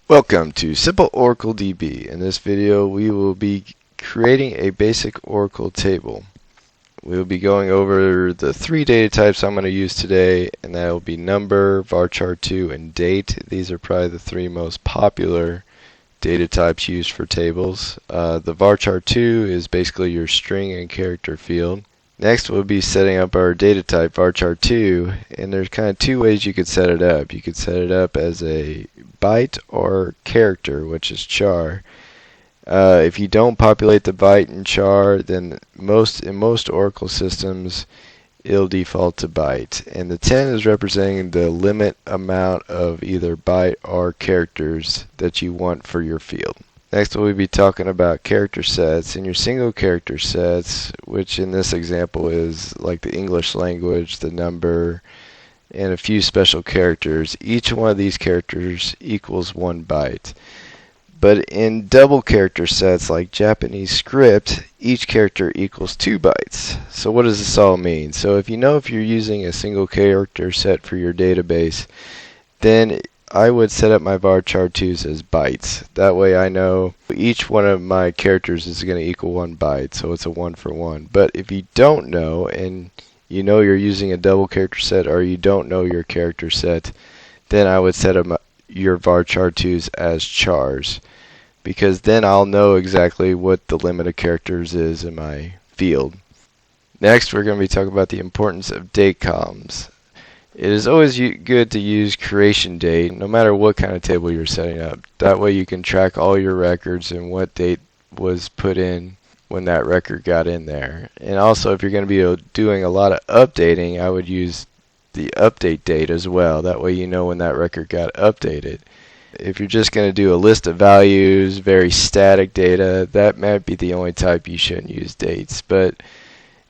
Welcome to Simple Oracle DB. In this video we will be creating a basic Oracle table. We will be going over the three data types I'm going to use today, and that will be number, varchar2, and date. These are probably the three most popular data types used for tables. The varchar2 is basically your string and character field. Next we'll be setting up our data type varchar2, and there's kind of two ways you could set it up. You could set it up as a byte or character, which is CHAR. If you don't populate the byte in CHAR, then in most Oracle systems it'll default to byte, and the 10 is representing the limit amount of either byte or characters that you want for your field. Next we'll be talking about character sets, and your single character sets, which in this example is like the English language, the number, and a few special characters. Each one of these characters equals 1 byte. But in double character sets like Japanese script, each character equals 2 bytes. So what does this all mean? So if you're using a single character set for your database, then I would set up my varchar2s as bytes. That way I know each one of my characters is going to equal 1 byte, so it's a 1 for 1. But if you don't know, and you know you're using a double character set, or you don't know your character set, then I would set up your varchar2s as chars, because then I'll know exactly what the limit of characters is in my field. Next we're going to be talking about the importance of date columns. It is always good to use creation date, no matter what kind of table you're setting up. That way you can track all your records and what date was put in when that record got in there. And also, if you're going to be doing a lot of updating, I would use the update date as well. That way you know when that record got updated. If you're just going to do a list of values, very static data, that might be the only type you shouldn't use dates. But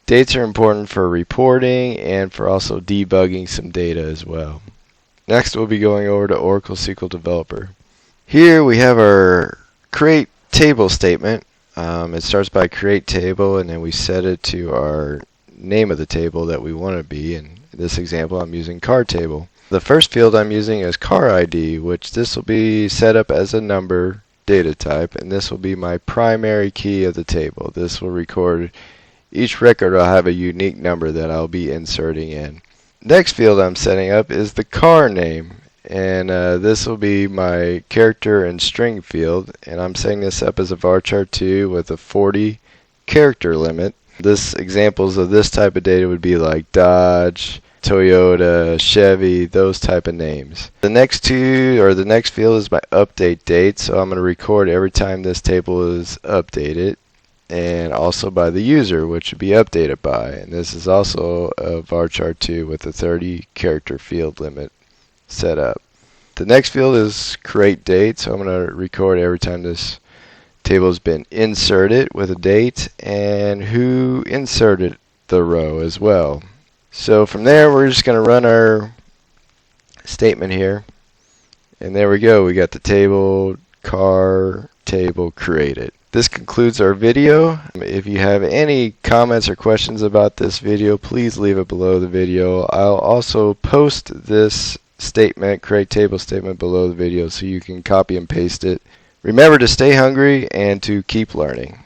dates are important for reporting and for also debugging some data as well. Next we'll be going over to Oracle SQL Developer. Here we have our create table statement. It starts by create table, and then we set it to our name of the table that we want to be. In this example I'm using CHAR table. The first field I'm using is CHAR ID, which this will be set up as a number data type, and this will be my primary key of the table. This will record each record will have a unique number that I'll be inserting in. Next field I'm setting up is the CHAR name, and this will be my character and string field, and I'm setting this up as a varchar2 with a 40 character limit. Examples of this type of data would be like Dodge, Toyota, Chevy, those type of names. The next field is my update date, so I'm going to record every time this table is updated, and also by the user, which would be updated by, and this is also a varchar2 with a 30 character field limit set up. The next field is create date, so I'm going to record every time this table has been inserted with a date and who inserted the row as well. So from there we're just going to run our statement here, and there we go, we got the table, CHAR table created. This concludes our video. If you have any comments or questions about this video, please leave it below the video. I'll also post this statement, create table statement, below the video so you can copy and paste it. Remember to stay hungry and to keep learning.